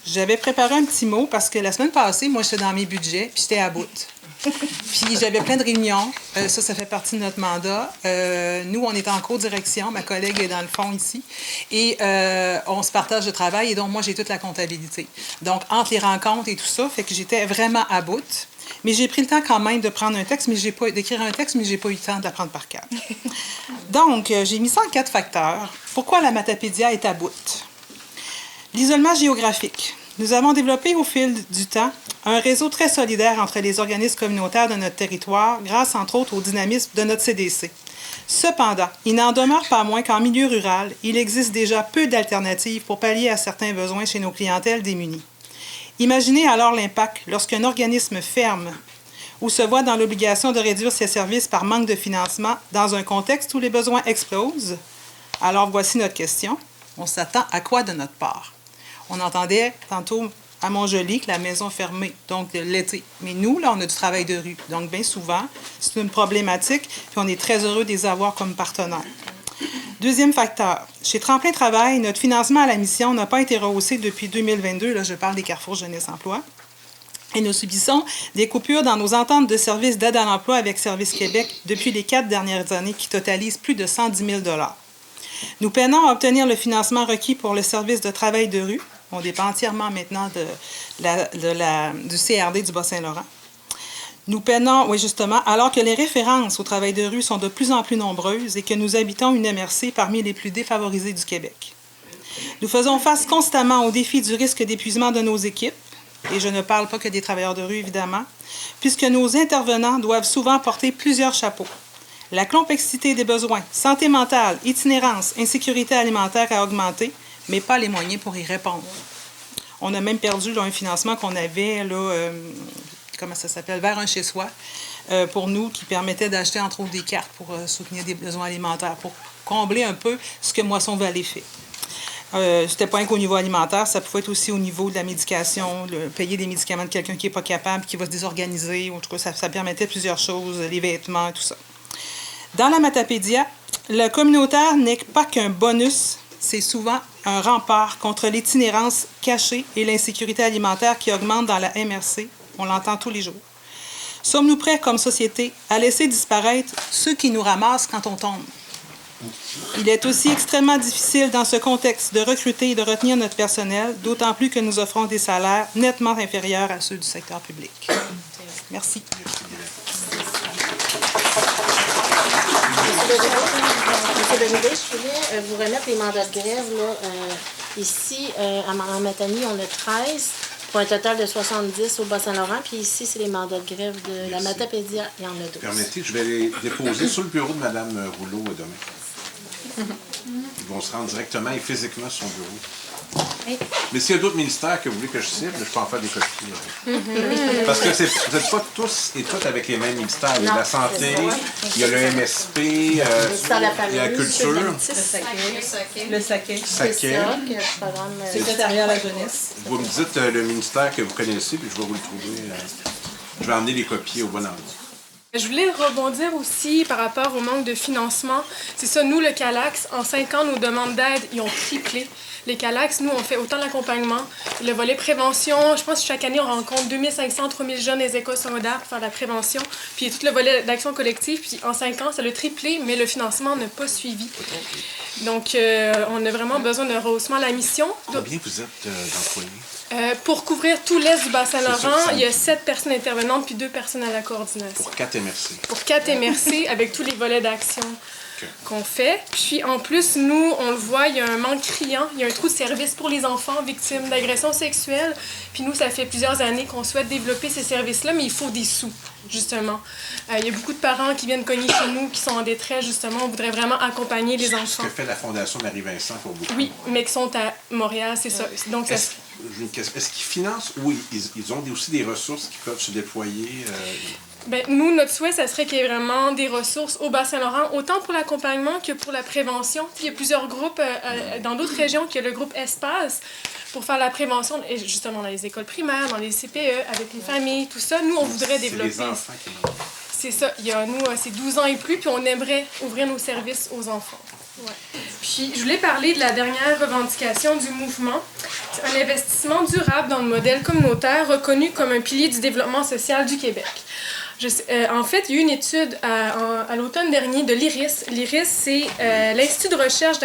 J'avais préparé un petit mot parce que la semaine passée, moi, j'étais dans mes budgets puis j'étais à bout. Puis j'avais plein de réunions. Ça fait partie de notre mandat. Nous, on est en co-direction. Ma collègue est dans le fond ici. Et on se partage le travail. Et donc, moi, j'ai toute la comptabilité. Donc, entre les rencontres et tout ça, fait que j'étais vraiment à bout. Mais j'ai pris le temps quand même de prendre un texte, d'écrire un texte, mais j'ai pas eu le temps de l'apprendre par cœur. Donc, j'ai mis ça en 4 facteurs. Pourquoi la Matapédia est à bout? L'isolement géographique. Nous avons développé au fil du temps un réseau très solidaire entre les organismes communautaires de notre territoire, grâce entre autres au dynamisme de notre CDC. Cependant, il n'en demeure pas moins qu'en milieu rural, il existe déjà peu d'alternatives pour pallier à certains besoins chez nos clientèles démunies. Imaginez alors l'impact lorsqu'un organisme ferme ou se voit dans l'obligation de réduire ses services par manque de financement dans un contexte où les besoins explosent. Alors voici notre question. On s'attend à quoi de notre part? On entendait tantôt à Montjoly que la maison fermée, donc l'été. Mais nous, là, on a du travail de rue. Donc, bien souvent, c'est une problématique, puis on est très heureux de les avoir comme partenaires. Deuxième facteur. Chez Tremplin Travail, notre financement à la mission n'a pas été rehaussé depuis 2022. Là, je parle des Carrefour Jeunesse Emploi. Et nous subissons des coupures dans nos ententes de services d'aide à l'emploi avec Service Québec depuis les 4 dernières années qui totalisent plus de 110 000 $. Nous peinons à obtenir le financement requis pour le service de travail de rue. On dépend entièrement maintenant du CRD du Bas-Saint-Laurent. Nous peinons, oui justement, alors que les références au travail de rue sont de plus en plus nombreuses et que nous habitons une MRC parmi les plus défavorisées du Québec. Nous faisons face constamment au défi du risque d'épuisement de nos équipes, et je ne parle pas que des travailleurs de rue, évidemment, puisque nos intervenants doivent souvent porter plusieurs chapeaux. La complexité des besoins, santé mentale, itinérance, insécurité alimentaire a augmenté, mais pas les moyens pour y répondre. On a même perdu là, un financement qu'on avait, là, comment ça s'appelle, vers un chez-soi, pour nous, qui permettait d'acheter entre autres des cartes pour soutenir des besoins alimentaires, pour combler un peu ce que Moisson Vallée fait. C'était pas qu'au niveau alimentaire, ça pouvait être aussi au niveau de la médication, payer des médicaments de quelqu'un qui n'est pas capable, qui va se désorganiser, en tout cas, ça permettait plusieurs choses, les vêtements, tout ça. Dans la Matapédia, le communautaire n'est pas qu'un bonus, c'est souvent un rempart contre l'itinérance cachée et l'insécurité alimentaire qui augmente dans la MRC. On l'entend tous les jours. Sommes-nous prêts, comme société, à laisser disparaître ceux qui nous ramassent quand on tombe? Il est aussi extrêmement difficile dans ce contexte de recruter et de retenir notre personnel, d'autant plus que nous offrons des salaires nettement inférieurs à ceux du secteur public. Merci. Monsieur Leguet, je voulais vous remettre les mandats de grève. Là, ici, en Matanie, on a 13, pour un total de 70 au Bas-Saint-Laurent. Puis ici, c'est les mandats de grève de la Matapédia. Il y en a 12. Permettez, je vais les déposer sur le bureau de Mme Rouleau demain. Ils vont se rendre directement et physiquement sur son bureau. Oui. Mais s'il y a d'autres ministères que vous voulez que je cible, je peux en faire des copies. Parce que vous n'êtes pas tous et toutes avec les mêmes ministères. Il y a la santé, il y a le MSP, il y a la culture. Le saquet. Secrétariat à la jeunesse. Vous me dites le ministère que vous connaissez, puis je vais vous le trouver. Je vais emmener les copies au bon endroit. Je voulais rebondir aussi par rapport au manque de financement. C'est ça, nous, le CALAX, en 5 ans, nos demandes d'aide, ils ont triplé. Les CALAX, nous, on fait autant l'accompagnement. Le volet prévention, je pense que chaque année, on rencontre 2500, 3000 jeunes des écoles secondaires pour faire la prévention. Puis tout le volet d'action collective. Puis en 5 ans, ça l'a triplé, mais le financement n'a pas suivi. Donc, on a vraiment besoin d'un rehaussement à la mission. Combien vous êtes d'employés? Pour couvrir tout l'est du Bas-Saint-Laurent, il y a 7 personnes intervenantes puis 2 personnes à la coordination. Pour 4 MRC. Pour 4 MRC, avec tous les volets d'action qu'on fait. Puis en plus, nous, on le voit, il y a un manque criant. Il y a un trou de service pour les enfants victimes d'agressions sexuelles. Puis nous, ça fait plusieurs années qu'on souhaite développer ces services-là, mais il faut des sous, justement. Il y a beaucoup de parents qui viennent cogner chez nous, qui sont en détresse, justement. On voudrait vraiment accompagner les enfants. Ce que fait la Fondation Marie-Vincent pour beaucoup. Oui, mais qui sont à Montréal, c'est ça. Donc, est-ce qu'ils financent ou ils ont aussi des ressources qui peuvent se déployer? Bien, nous, notre souhait, ça serait qu'il y ait vraiment des ressources au Bas-Saint-Laurent, autant pour l'accompagnement que pour la prévention. Il y a plusieurs groupes dans d'autres régions, qu'il y a le groupe Espace, pour faire la prévention, et justement dans les écoles primaires, dans les CPE, avec les familles, tout ça. Nous, on voudrait développer. C'est les enfants qui C'est ça. Il y a, nous, c'est 12 ans et plus, puis on aimerait ouvrir nos services aux enfants. Ouais. Puis, je voulais parler de la dernière revendication du mouvement. C'est un investissement durable dans le modèle communautaire reconnu comme un pilier du développement social du Québec. En fait, il y a eu une étude à l'automne dernier de l'IRIS. L'IRIS, c'est l'Institut de recherche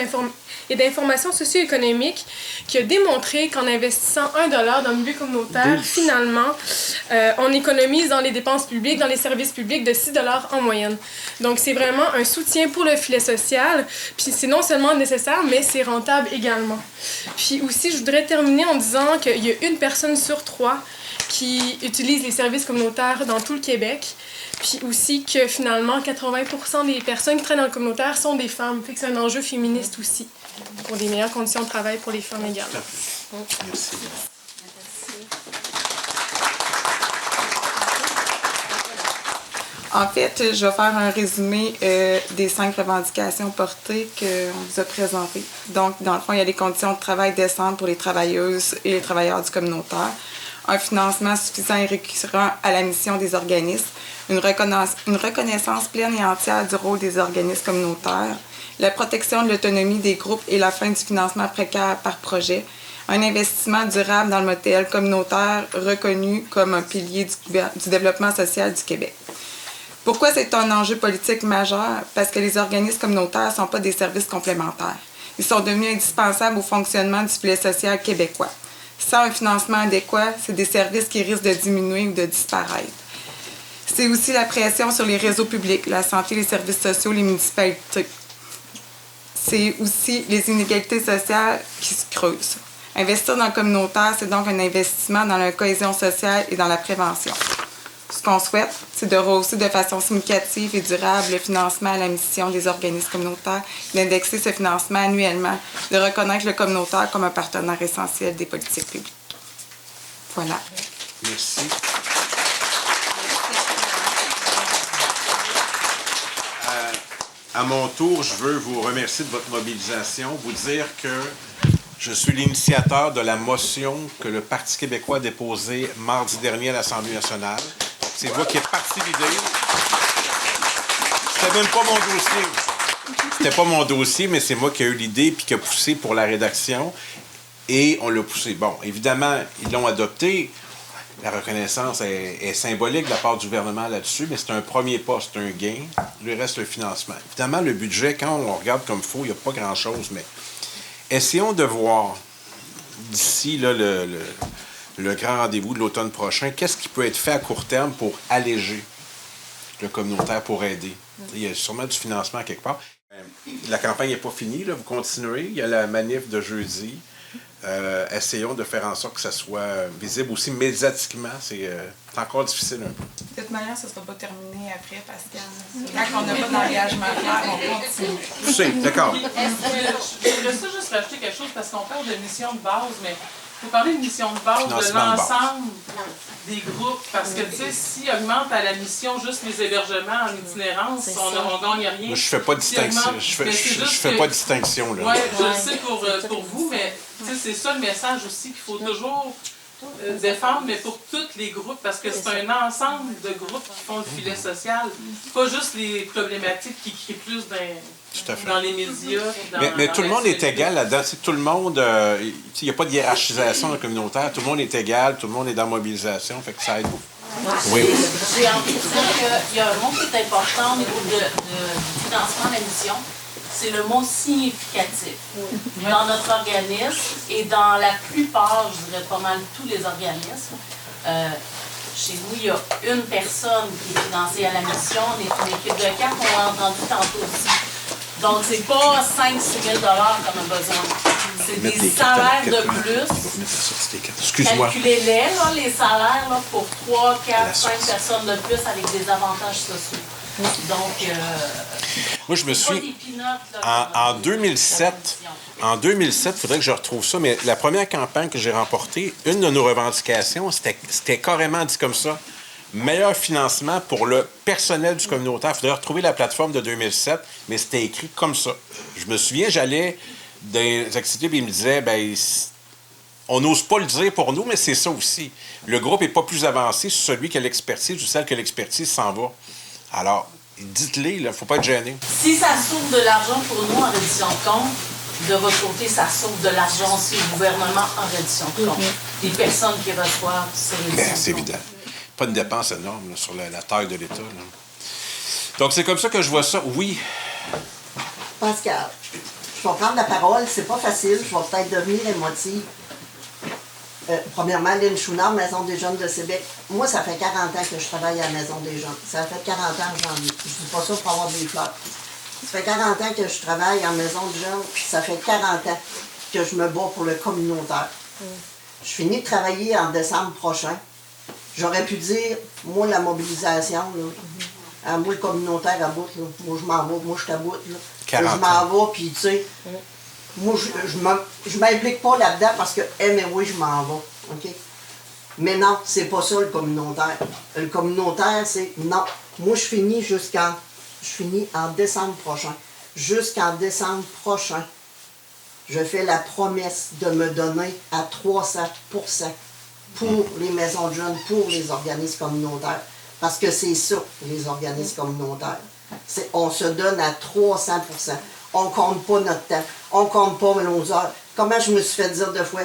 et d'information socio-économique qui a démontré qu'en investissant $1 dans le milieu communautaire, finalement, on économise dans les dépenses publiques, dans les services publics de $6 en moyenne. Donc, c'est vraiment un soutien pour le filet social. Puis, c'est non seulement nécessaire, mais c'est rentable également. Puis aussi, je voudrais terminer en disant qu'il y a 1 personne sur 3 qui utilise les services communautaires dans tout le Québec. Puis aussi que finalement, 80% des personnes qui travaillent dans le communautaire sont des femmes. Fait que c'est un enjeu féministe aussi, pour des meilleures conditions de travail pour les femmes également. Merci. En fait, je vais faire un résumé des 5 revendications portées qu'on vous a présentées. Donc, dans le fond, il y a les conditions de travail décentes pour les travailleuses et les travailleurs du communautaire, un financement suffisant et récurrent à la mission des organismes, une reconnaissance pleine et entière du rôle des organismes communautaires, la protection de l'autonomie des groupes et la fin du financement précaire par projet, un investissement durable dans le modèle communautaire reconnu comme un pilier du développement social du Québec. Pourquoi c'est un enjeu politique majeur? Parce que les organismes communautaires ne sont pas des services complémentaires. Ils sont devenus indispensables au fonctionnement du filet social québécois. Sans un financement adéquat, c'est des services qui risquent de diminuer ou de disparaître. C'est aussi la pression sur les réseaux publics, la santé, les services sociaux, les municipalités. C'est aussi les inégalités sociales qui se creusent. Investir dans le communautaire, c'est donc un investissement dans la cohésion sociale et dans la prévention. Ce qu'on souhaite, c'est de rehausser de façon significative et durable le financement à la mission des organismes communautaires, d'indexer ce financement annuellement, de reconnaître le communautaire comme un partenaire essentiel des politiques publiques. Voilà. Merci. À mon tour, je veux vous remercier de votre mobilisation, vous dire que je suis l'initiateur de la motion que le Parti québécois a déposée mardi dernier à l'Assemblée nationale. C'est moi qui ai parti l'idée. C'était même pas mon dossier. C'était pas mon dossier, mais c'est moi qui ai eu l'idée puis qui a poussé pour la rédaction. Et on l'a poussé. Bon, évidemment, ils l'ont adopté. La reconnaissance est symbolique de la part du gouvernement là-dessus, mais c'est un premier pas, c'est un gain. Il reste le financement. Évidemment, le budget, quand on regarde comme il faut, il n'y a pas grand-chose, mais essayons de voir d'ici là, le grand rendez-vous de l'automne prochain, qu'est-ce qui peut être fait à court terme pour alléger le communautaire, pour aider. Il y a sûrement du financement quelque part. La campagne n'est pas finie, là, vous continuez. Il y a la manif de jeudi. Essayons de faire en sorte que ça soit visible aussi médiatiquement. C'est encore difficile un peu. De toute manière, ça ne sera pas terminé après, Pascal. Quand on n'a pas d'engagement clair, on continue. Je sais, d'accord. Je voudrais juste rajouter quelque chose parce qu'on parle de mission de base, mais il faut parler de mission de base de l'ensemble des groupes. Parce que, tu sais, si augmente à la mission juste les hébergements en itinérance, on ne gagne rien. Moi, je fais pas de distinction. Je fais pas de distinction. Oui, je le sais pour vous, mais c'est ça le message aussi qu'il faut toujours défendre, mais pour tous les groupes, parce que c'est un ensemble de groupes qui font le filet social. Pas juste les problématiques qui crient plus dans les médias. Mais tout le monde est égal là-dedans. Tout le monde, il n'y a pas de hiérarchisation dans le communautaire. Tout le monde est égal, tout le monde est dans la mobilisation. Fait que ça aide beaucoup. Oui. J'ai envie de dire qu'il y a un mot qui est important au niveau du financement de la mission. C'est le mot significatif. Dans notre organisme et dans la plupart, je dirais pas mal tous les organismes, chez nous, il y a une personne qui est financée à la mission. On est une équipe de 4, on l'a entendu tantôt aussi. Donc, c'est pas 5-6 000 $ comme un besoin. C'est des salaires de plus. Excuse-moi. Calculez-les, là, les salaires là, pour 3, 4, 5 personnes de plus avec des avantages sociaux. Donc, moi, je me suis... En 2007, il faudrait que je retrouve ça, mais la première campagne que j'ai remportée, une de nos revendications, c'était carrément dit comme ça. Meilleur financement pour le personnel du communautaire. Il faudrait retrouver la plateforme de 2007, mais c'était écrit comme ça. Je me souviens, j'allais dans les activités et ils me disaient, ben, on n'ose pas le dire pour nous, mais c'est ça aussi. Le groupe n'est pas plus avancé sur celui qui a l'expertise ou celle qui a l'expertise s'en va. Alors, dites-les, il ne faut pas être gêné. Si ça sauve de l'argent pour nous en reddition de compte, de votre côté, ça sauve de l'argent aussi au gouvernement en reddition de compte. Les personnes qui reçoivent ces redditions de compte. C'est évident. pas une dépense énorme là, sur la taille de l'État. Là. Donc, c'est comme ça que je vois ça. Oui. Pascal, je vais prendre la parole. C'est pas facile. Je vais peut-être devenir émotive. Premièrement, Lynn Chouinard, Maison des jeunes de Québec. Moi, ça fait 40 ans que je travaille à la Maison des jeunes. Ça fait 40 ans que j'en ai. Je dis pas ça pour avoir des fleurs. Ça fait 40 ans que je travaille en Maison des jeunes. Ça fait 40 ans que je me bats pour le communautaire. Je finis de travailler en décembre prochain. J'aurais pu dire, moi, la mobilisation, là, moi, le communautaire à bout, là, moi, je m'en vais, moi, je t'aboute. Je m'en vais, puis tu sais, moi, je m'implique pas là-dedans parce que, mais oui, je m'en vais. OK? Mais non, c'est pas ça, le communautaire. Le communautaire, c'est non. Moi, je finis en décembre prochain. Jusqu'en décembre prochain, je fais la promesse de me donner à 300% pour les maisons de jeunes, pour les organismes communautaires. Parce que c'est ça, les organismes communautaires. On se donne à 300%. On ne compte pas notre temps. On ne compte pas nos heures. Comment je me suis fait dire deux fois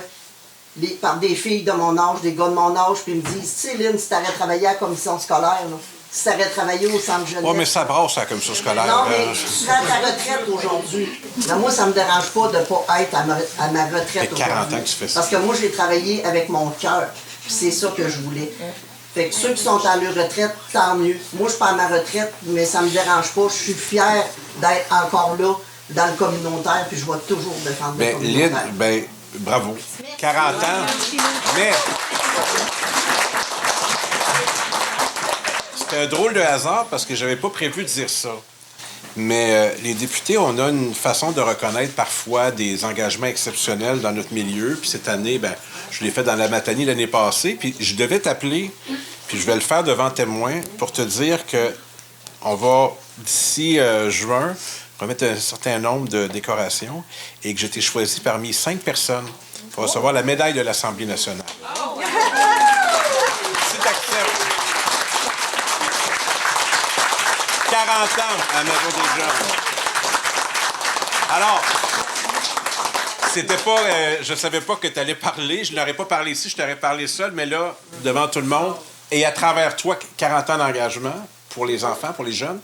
par des filles de mon âge, des gars de mon âge, puis ils me disent, tu sais, Lynn, si tu aurais travaillé à la commission scolaire, là, si tu aurais travaillé au centre jeunesse... Oui, mais ça brasse à la commission scolaire. Non, mais tu es à ta retraite aujourd'hui. Mais moi, ça ne me dérange pas de ne pas être à ma retraite aujourd'hui. 40 ans que tu fais ça. Parce que moi, j'ai travaillé avec mon cœur. Puis c'est ça que je voulais. Fait que ceux qui sont à leur retraite, tant mieux. Moi, je suis pas à ma retraite, mais ça me dérange pas. Je suis fière d'être encore là, dans le communautaire, puis je vais toujours défendre le communautaire. Lynn, bravo. 40 ans. Mais... c'est un drôle de hasard parce que j'avais pas prévu de dire ça. Mais les députés, on a une façon de reconnaître parfois des engagements exceptionnels dans notre milieu. Puis cette année, je l'ai fait dans la Matanie l'année passée. Puis je devais t'appeler, puis je vais le faire devant témoin pour te dire que on va, d'ici juin, remettre un certain nombre de décorations et que j'ai été choisi parmi 5 personnes pour recevoir la médaille de l'Assemblée nationale. Si t'acceptes. 40 ans à la Maison des jeunes. Alors, c'était pas... je savais pas que tu allais parler. Je n'aurais pas parlé ici, je t'aurais parlé seul, mais là, devant tout le monde, et à travers toi, 40 ans d'engagement pour les enfants, pour les jeunes.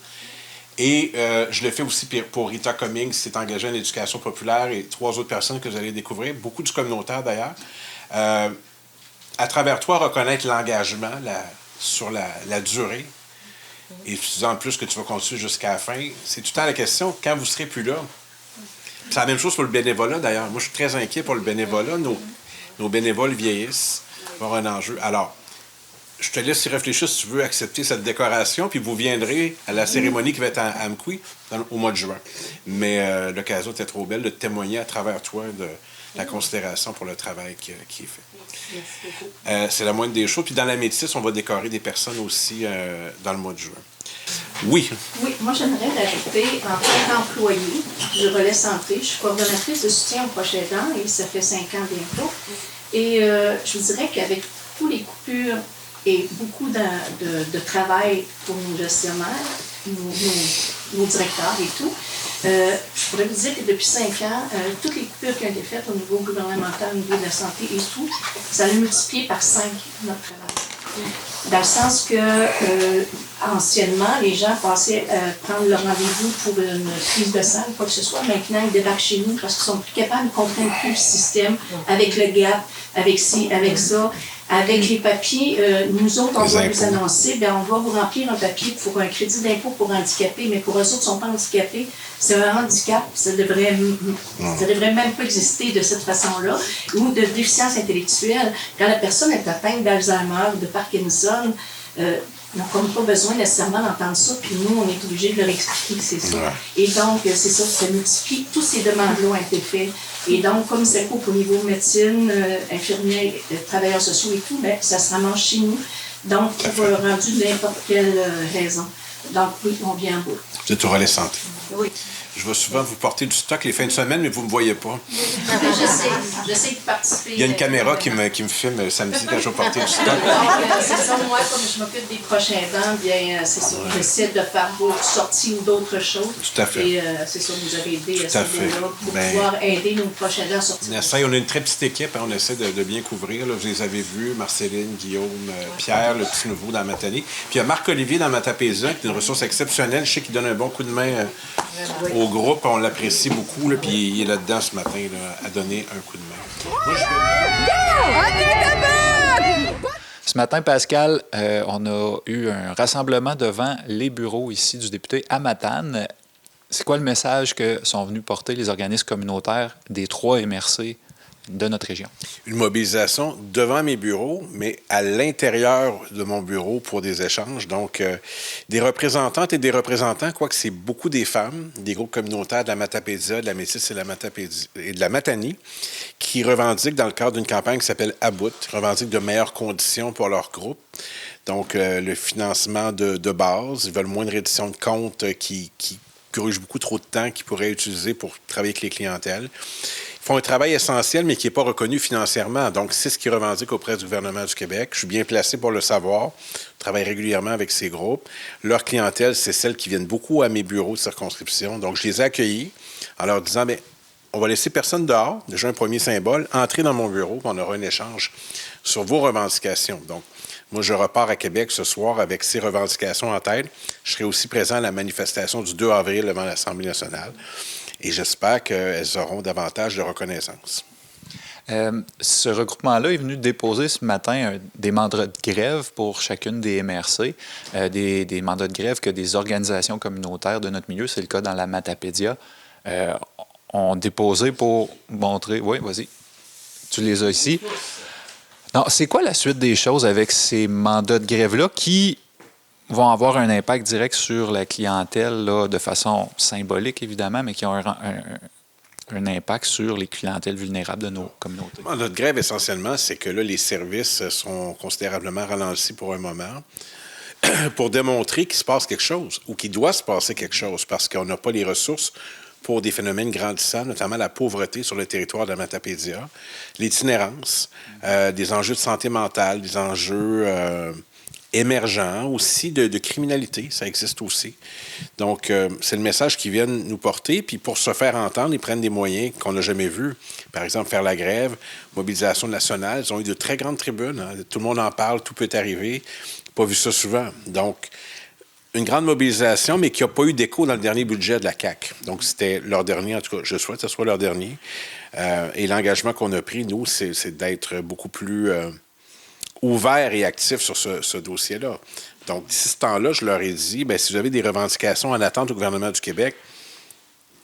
Et je le fais aussi pour Rita Cummings, qui s'est engagée en éducation populaire, et 3 autres personnes que vous allez découvrir, beaucoup du communautaire d'ailleurs. À travers toi, reconnaître l'engagement sur la durée, et en plus que tu vas continuer jusqu'à la fin, c'est tout le temps la question, quand vous ne serez plus là. C'est la même chose pour le bénévolat, d'ailleurs. Moi, je suis très inquiet pour le bénévolat. Nos bénévoles vieillissent. Il va y avoir un enjeu. Alors, je te laisse y réfléchir si tu veux accepter cette décoration, puis vous viendrez à la cérémonie qui va être à Amqui au mois de juin. Mais l'occasion était trop belle de témoigner à travers toi de la considération pour le travail qui est fait. C'est la moindre des choses. Puis dans la métisse, on va décorer des personnes aussi dans le mois de juin. Oui. Oui, moi j'aimerais rajouter, en tant qu'employée du Relais Santé, je suis coordonnatrice de soutien aux proches aidants et ça fait 5 ans bientôt. Et je vous dirais qu'avec tous les coupures et beaucoup de travail pour nos gestionnaires, nos directeurs et tout, je pourrais vous dire que depuis 5 ans, toutes les coupures qui ont été faites au niveau gouvernemental, au niveau de la santé et tout, ça a multiplié par 5 notre travail. Dans le sens que, anciennement, les gens passaient prendre leur rendez-vous pour une prise de sang, quoi que ce soit. Maintenant, ils débarquent chez nous parce qu'ils sont plus capables, ils ne comprennent plus le système, avec le GAP, avec ci, avec ça. Avec les papiers, nous autres, on va vous annoncer, on va vous remplir un papier pour un crédit d'impôt pour handicapés, mais pour eux autres, ils ne sont pas handicapés. C'est un handicap, ça devrait même pas exister de cette façon-là, ou de déficience intellectuelle. Quand la personne est atteinte d'Alzheimer ou de Parkinson, n'ont comme pas besoin nécessairement d'entendre ça, puis nous, on est obligé de leur expliquer que c'est ça. Ouais. Et donc, c'est ça, ça multiplie. Toutes ces demandes-là ont été faites. Et donc, comme ça coupe au niveau médecine, infirmiers, travailleurs sociaux et tout, mais ça se ramasse chez nous. Donc, pour rendu de n'importe quelle raison. Donc, oui, on vient en bout. Vous êtes au Relais Santé. Oui. Je vais souvent vous porter du stock les fins de semaine, mais vous ne me voyez pas. J'essaie de participer. Il y a une caméra qui me filme samedi quand je vais porter du stock. C'est ça, moi, comme je m'occupe des prochains dents, bien, c'est ça. J'essaie de faire d'autres sorties ou d'autres choses. Tout à fait. Et c'est ça, vous avez aidé à ce niveau-là pour Ben, pouvoir aider nos prochains dents à sortir. On a une très petite équipe, hein, on essaie de bien couvrir. Là. Vous les avez vus, Marceline, Guillaume, Pierre, le petit nouveau dans la Matanie. Puis il y a Marc-Olivier dans Matapédia, qui est une ressource exceptionnelle. Je sais qu'il donne un bon coup de main au groupe. On l'apprécie beaucoup. Là, puis il est là-dedans ce matin là, à donner un coup de main. Moi, Ce matin, Pascal, on a eu un rassemblement devant les bureaux ici du député à Matane. C'est quoi le message que sont venus porter les organismes communautaires des 3 MRC de notre région? Une mobilisation devant mes bureaux, mais à l'intérieur de mon bureau pour des échanges. Donc, des représentantes et des représentants, quoique c'est beaucoup des femmes, des groupes communautaires de la Matapédia, de la Métis et de la Matanie, qui revendiquent, dans le cadre d'une campagne qui s'appelle About, revendiquent de meilleures conditions pour leur groupe. Donc, le financement de base, ils veulent moins de reddition de comptes qui gruge beaucoup trop de temps qu'ils pourraient utiliser pour travailler avec les clientèles. Ils font un travail essentiel, mais qui n'est pas reconnu financièrement. Donc, c'est ce qu'ils revendiquent auprès du gouvernement du Québec. Je suis bien placé pour le savoir. Je travaille régulièrement avec ces groupes. Leur clientèle, c'est celles qui viennent beaucoup à mes bureaux de circonscription. Donc, je les ai accueillis en leur disant, bien, on va laisser personne dehors, déjà un premier symbole, entrer dans mon bureau, puis on aura un échange sur vos revendications. Donc, moi, je repars à Québec ce soir avec ces revendications en tête. Je serai aussi présent à la manifestation du 2 avril devant l'Assemblée nationale. Et j'espère qu'elles auront davantage de reconnaissance. Ce regroupement-là est venu déposer ce matin des mandats de grève pour chacune des MRC, des mandats de grève que des organisations communautaires de notre milieu, c'est le cas dans la Matapédia, ont déposé pour montrer... Oui, vas-y. Tu les as ici. Non, c'est quoi la suite des choses avec ces mandats de grève-là qui vont avoir un impact direct sur la clientèle là, de façon symbolique, évidemment, mais qui ont un impact sur les clientèles vulnérables de nos communautés? Notre grève, essentiellement, c'est que là, les services sont considérablement ralentis pour un moment pour démontrer qu'il se passe quelque chose ou qu'il doit se passer quelque chose parce qu'on n'a pas les ressources pour des phénomènes grandissants, notamment la pauvreté sur le territoire de la Matapédia, l'itinérance, des enjeux de santé mentale, des enjeux émergents aussi de criminalité, ça existe aussi. Donc, c'est le message qu'ils viennent nous porter, puis pour se faire entendre, ils prennent des moyens qu'on n'a jamais vus. Par exemple, faire la grève, mobilisation nationale, ils ont eu de très grandes tribunes, hein. Tout le monde en parle, tout peut arriver. Pas vu ça souvent. Donc, une grande mobilisation, mais qui n'a pas eu d'écho dans le dernier budget de la CAQ. Donc, c'était leur dernier, en tout cas, je souhaite que ce soit leur dernier. Et l'engagement qu'on a pris, nous, c'est d'être beaucoup plus ouvert et actif sur ce dossier-là. Donc, d'ici ce temps-là, je leur ai dit, bien, si vous avez des revendications en attente au gouvernement du Québec,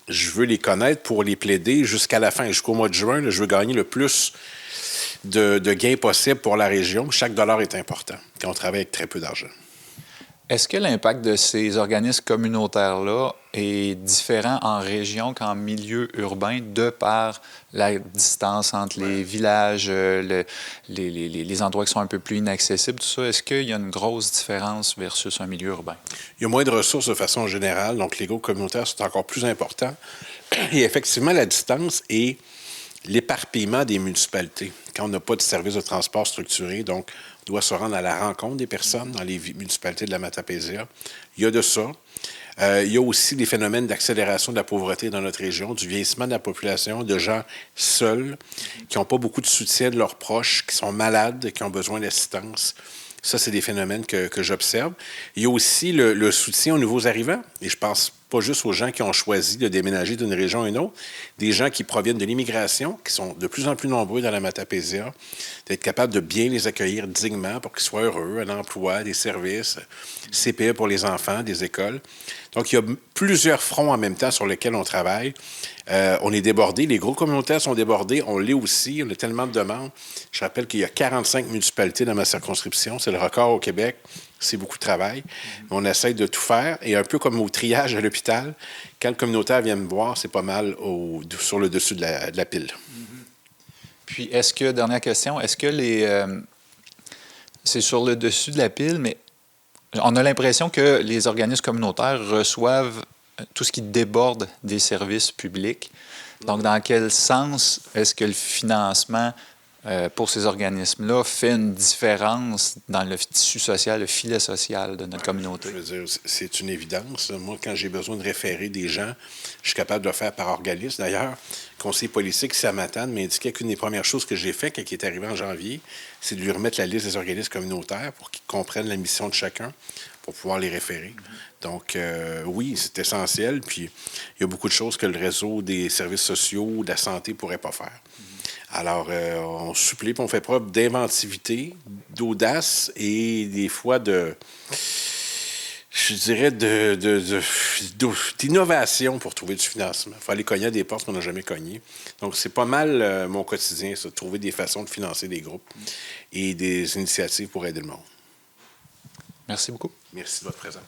je veux les connaître pour les plaider jusqu'à la fin, jusqu'au mois de juin. Là, je veux gagner le plus de gains possible pour la région. Chaque dollar est important quand on travaille avec très peu d'argent. Est-ce que l'impact de ces organismes communautaires-là est différent en région qu'en milieu urbain de par la distance entre les villages, les endroits qui sont un peu plus inaccessibles, tout ça? Est-ce qu'il y a une grosse différence versus un milieu urbain? Il y a moins de ressources de façon générale, donc les groupes communautaires sont encore plus importants. Et effectivement, la distance et l'éparpillement des municipalités. Quand on n'a pas de service de transport structuré, donc on doit se rendre à la rencontre des personnes dans les municipalités de la Matapédia. Il y a de ça. Il y a aussi des phénomènes d'accélération de la pauvreté dans notre région, du vieillissement de la population, de gens seuls, qui n'ont pas beaucoup de soutien de leurs proches, qui sont malades, qui ont besoin d'assistance. Ça, c'est des phénomènes que j'observe. Il y a aussi le soutien aux nouveaux arrivants. Et je pense pas juste aux gens qui ont choisi de déménager d'une région à une autre, des gens qui proviennent de l'immigration, qui sont de plus en plus nombreux dans la Matapédia, d'être capable de bien les accueillir dignement pour qu'ils soient heureux, un emploi, des services, CPE pour les enfants, des écoles. Donc, il y a plusieurs fronts en même temps sur lesquels on travaille. On est débordé, les groupes communautaires sont débordés, on l'est aussi, on a tellement de demandes. Je rappelle qu'il y a 45 municipalités dans ma circonscription, c'est le record au Québec. C'est beaucoup de travail. On essaie de tout faire. Et un peu comme au triage à l'hôpital, quand le communautaire vient me voir, c'est pas mal sur le dessus de la pile. Puis, dernière question, est-ce que c'est sur le dessus de la pile, mais on a l'impression que les organismes communautaires reçoivent tout ce qui déborde des services publics. Donc, dans quel sens est-ce que le financement pour ces organismes-là fait une différence dans le tissu social, le filet social de notre communauté? Je veux dire, c'est une évidence. Moi, quand j'ai besoin de référer des gens, je suis capable de le faire par organisme. D'ailleurs, le conseiller politique ici à Matane m'indiquait qu'une des premières choses que j'ai fait quand il est arrivé en janvier, c'est de lui remettre la liste des organismes communautaires pour qu'ils comprennent la mission de chacun, pour pouvoir les référer. Donc, oui, c'est essentiel. Puis, il y a beaucoup de choses que le réseau des services sociaux, de la santé ne pourrait pas faire. Alors, on supplée, puis on fait preuve d'inventivité, d'audace et des fois d'innovation pour trouver du financement. Il faut aller cogner à des portes qu'on n'a jamais cognées. Donc, c'est pas mal mon quotidien, ça, de trouver des façons de financer des groupes et des initiatives pour aider le monde. Merci beaucoup. Merci de votre présence.